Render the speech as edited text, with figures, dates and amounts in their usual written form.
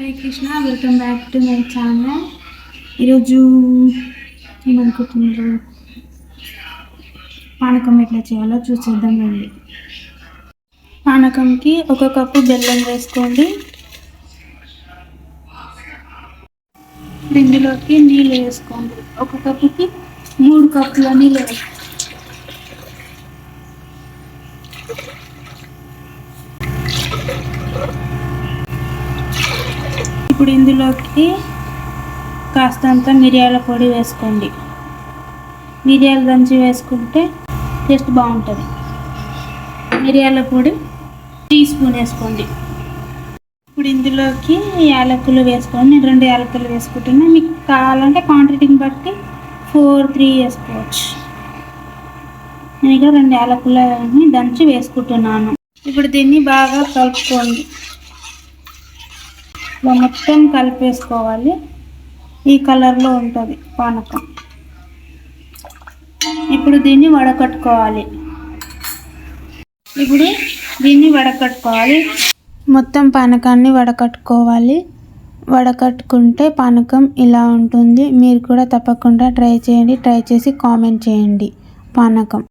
Hare Krishna, welcome back to my channel. ఈరోజు ఏమనుకుంటున్నారు, పానకం ఎట్లా చేయాలో చూసేద్దాం రండి. పానకంకి 1 కప్పు బెల్లం వేసుకోండి. ఇందులోకి నీళ్ళు వేసుకోండి. 1 కప్పుకి 3 కప్పుల నీళ్ళు వేసుకోండి. ఇప్పుడు ఇందులోకి కాస్తంత మిరియాల పొడి వేసుకోండి. మిరియాలు దంచి వేసుకుంటే టేస్ట్ బాగుంటుంది. మిరియాల పొడి 3 స్పూన్ వేసుకోండి. ఇప్పుడు ఇందులోకి యాలకులు వేసుకోండి. నేను 2 యాలకులు వేసుకుంటున్నా. మీకు కావాలంటే క్వాంటిటీని బట్టి 4-3 వేసుకోవచ్చు. నేను ఇక్కడ 2 యాలకులని దంచి వేసుకుంటున్నాను. ఇప్పుడు దీన్ని బాగా కలుపుకోండి. ఇలా మొత్తం కలిపేసుకోవాలి. ఈ కలర్లో ఉంటుంది పానకం. ఇప్పుడు దీన్ని వడకట్టుకోవాలి. మొత్తం పానకాన్ని వడకట్టుకోవాలి. వడకట్టుకుంటే పానకం ఇలా ఉంటుంది. మీరు కూడా తప్పకుండా ట్రై చేయండి. ట్రై చేసి కామెంట్ చేయండి. పానకం